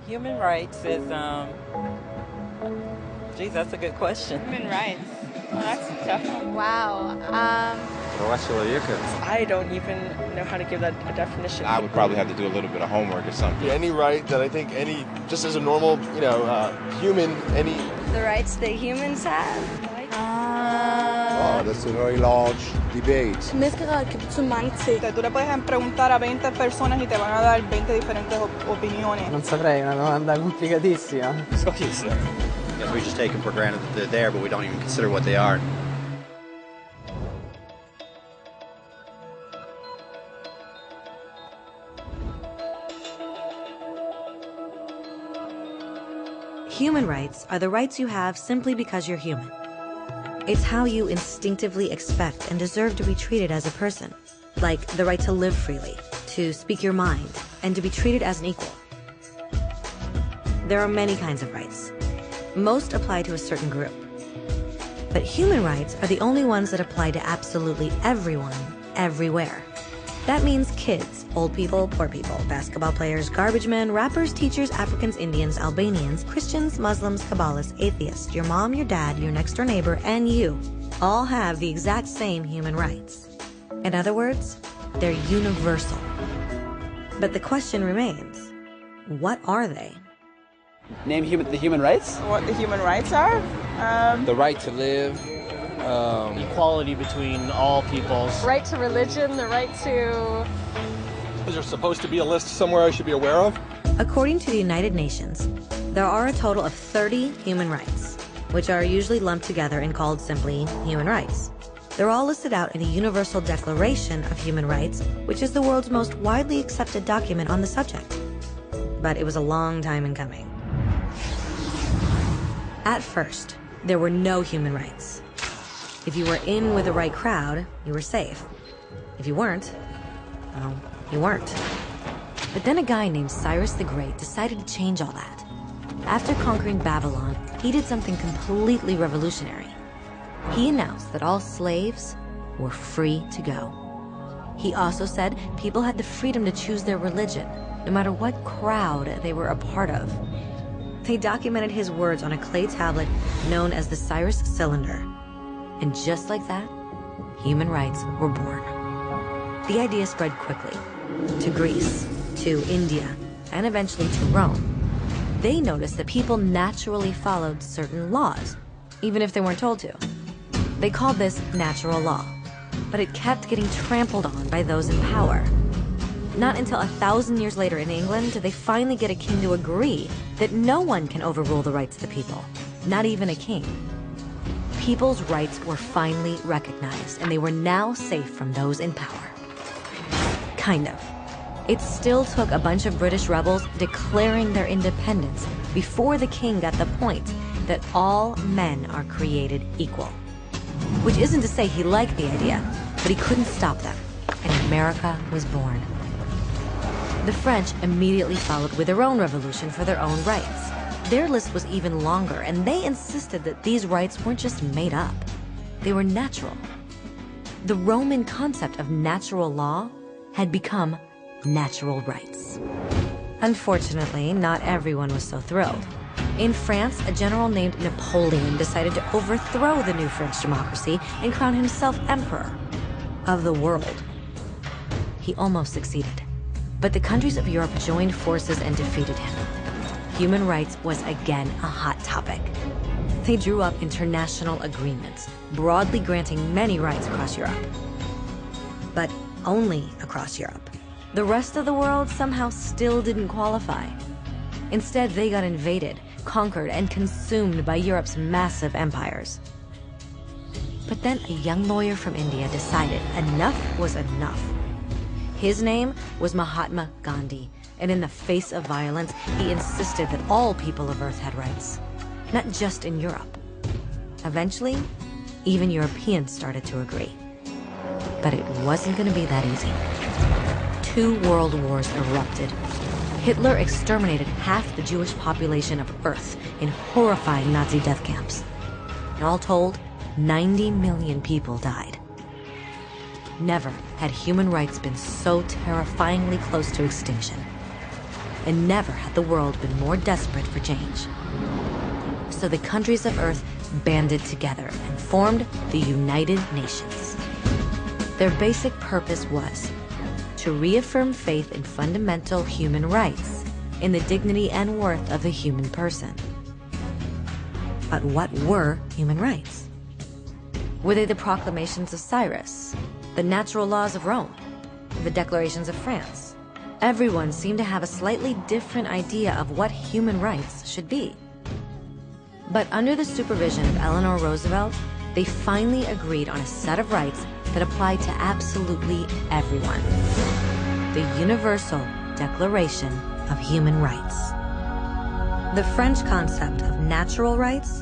Human rights is, geez, that's a good question. Human rights. Well, that's a tough one. Wow. I don't even know how to give that a definition. I would probably have to do a little bit of homework or something. Any right that I think just as a normal, human, any... The rights that humans have? That's a very large debate. Menneskerettigheder kan betyde mange ting. Tú le puedes preguntar a 20 personas y te van a dar 20 diferentes opiniones. Non saprei, una domanda complicatissima. Because we just take them for granted that they're there, but we don't even consider what they are. Human rights are the rights you have simply because you're human. It's how you instinctively expect and deserve to be treated as a person, like the right to live freely, to speak your mind, and to be treated as an equal. There are many kinds of rights. Most apply to a certain group. But human rights are the only ones that apply to absolutely everyone, everywhere. That means kids, old people, poor people, basketball players, garbage men, rappers, teachers, Africans, Indians, Albanians, Christians, Muslims, Kabbalists, atheists, your mom, your dad, your next door neighbor, and you all have the exact same human rights. In other words, they're universal. But the question remains, what are they? Name the human rights? What the human rights are? The right to live. Equality between all peoples. Right to religion, the right to... Is there supposed to be a list somewhere I should be aware of? According to the United Nations, there are a total of 30 human rights, which are usually lumped together and called simply human rights. They're all listed out in the Universal Declaration of Human Rights, which is the world's most widely accepted document on the subject. But it was a long time in coming. At first, there were no human rights. If you were in with the right crowd, you were safe. If you weren't, well, you weren't. But then a guy named Cyrus the Great decided to change all that. After conquering Babylon, he did something completely revolutionary. He announced that all slaves were free to go. He also said people had the freedom to choose their religion, no matter what crowd they were a part of. They documented his words on a clay tablet known as the Cyrus Cylinder. And just like that, human rights were born. The idea spread quickly to Greece, to India, and eventually to Rome. They noticed that people naturally followed certain laws, even if they weren't told to. They called this natural law, but it kept getting trampled on by those in power. Not until 1,000 years later in England did they finally get a king to agree that no one can overrule the rights of the people, not even a king. People's rights were finally recognized, and they were now safe from those in power. Kind of. It still took a bunch of British rebels declaring their independence before the king got the point that all men are created equal. Which isn't to say he liked the idea, but he couldn't stop them, and America was born. The French immediately followed with their own revolution for their own rights. Their list was even longer, and they insisted that these rights weren't just made up. They were natural. The Roman concept of natural law had become natural rights. Unfortunately, not everyone was so thrilled. In France, a general named Napoleon decided to overthrow the new French democracy and crown himself emperor of the world. He almost succeeded, but the countries of Europe joined forces and defeated him. Human rights was again a hot topic. They drew up international agreements, broadly granting many rights across Europe. But only across Europe. The rest of the world somehow still didn't qualify. Instead, they got invaded, conquered, and consumed by Europe's massive empires. But then a young lawyer from India decided enough was enough. His name was Mahatma Gandhi, and in the face of violence, he insisted that all people of Earth had rights, not just in Europe. Eventually, even Europeans started to agree. But it wasn't going to be that easy. 2 world wars erupted. Hitler exterminated half the Jewish population of Earth in horrifying Nazi death camps. And all told, 90 million people died. Never had human rights been so terrifyingly close to extinction. and never had the world been more desperate for change. So the countries of Earth banded together and formed the United Nations. Their basic purpose was to reaffirm faith in fundamental human rights, in the dignity and worth of the human person. But what were human rights? Were they the proclamations of Cyrus, the natural laws of Rome, the declarations of France? Everyone seemed to have a slightly different idea of what human rights should be. But under the supervision of Eleanor Roosevelt, they finally agreed on a set of rights that applied to absolutely everyone. The Universal Declaration of Human Rights. The French concept of natural rights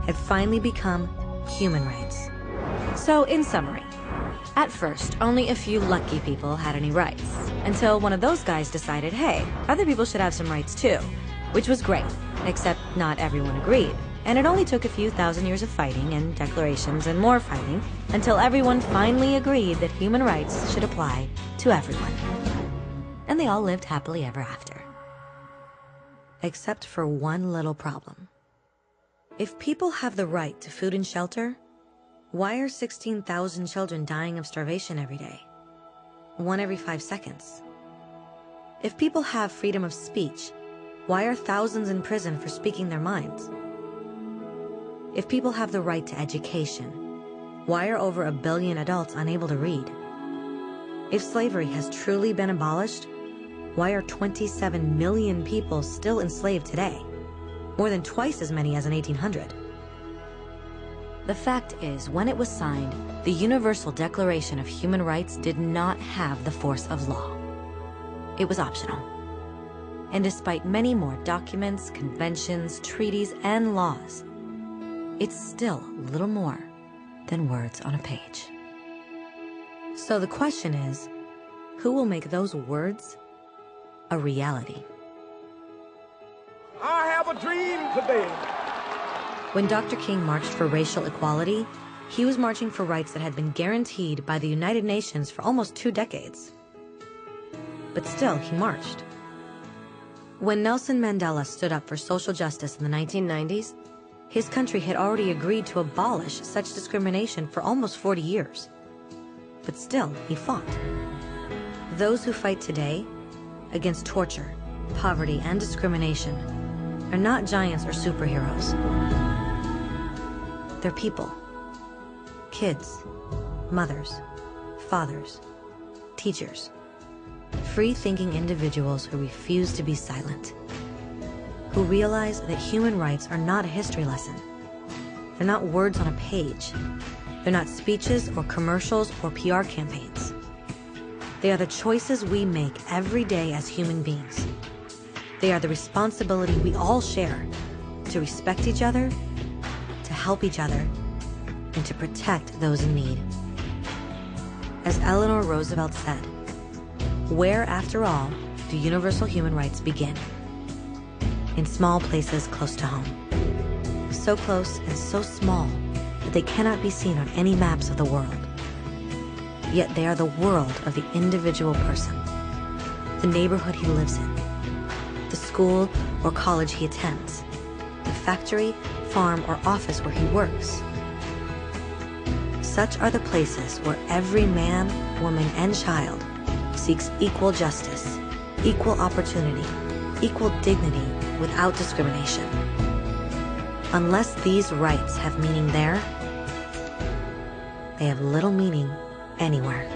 had finally become human rights. So, in summary, at first, only a few lucky people had any rights, until one of those guys decided, hey, other people should have some rights too, which was great, except not everyone agreed. And it only took a few thousand years of fighting and declarations and more fighting until everyone finally agreed that human rights should apply to everyone. And they all lived happily ever after. Except for one little problem. If people have the right to food and shelter, why are 16,000 children dying of starvation every day? 1 every 5 seconds. If people have freedom of speech, why are thousands in prison for speaking their minds? If people have the right to education, why are over 1 billion adults unable to read? If slavery has truly been abolished, why are 27 million people still enslaved today? More than twice as many as in 1800. The fact is, when it was signed, the Universal Declaration of Human Rights did not have the force of law. It was optional. And despite many more documents, conventions, treaties, and laws, it's still little more than words on a page. So the question is, who will make those words a reality? I have a dream today. When Dr. King marched for racial equality, he was marching for rights that had been guaranteed by the United Nations for almost 2 decades. But still, he marched. When Nelson Mandela stood up for social justice in the 1990s, his country had already agreed to abolish such discrimination for almost 40 years. But still, he fought. Those who fight today against torture, poverty, and discrimination are not giants or superheroes. They're people. Kids, mothers, fathers, teachers. Free-thinking individuals who refuse to be silent. Who realize that human rights are not a history lesson. They're not words on a page. They're not speeches or commercials or PR campaigns. They are the choices we make every day as human beings. They are the responsibility we all share to respect each other, to help each other, and to protect those in need. As Eleanor Roosevelt said, where, after all, do universal human rights begin? In small places close to home. So close and so small that they cannot be seen on any maps of the world. Yet they are the world of the individual person, the neighborhood he lives in, the school or college he attends, the factory, farm, or office where he works. Such are the places where every man, woman, and child seeks equal justice, equal opportunity, equal dignity without discrimination. Unless these rights have meaning there, they have little meaning anywhere.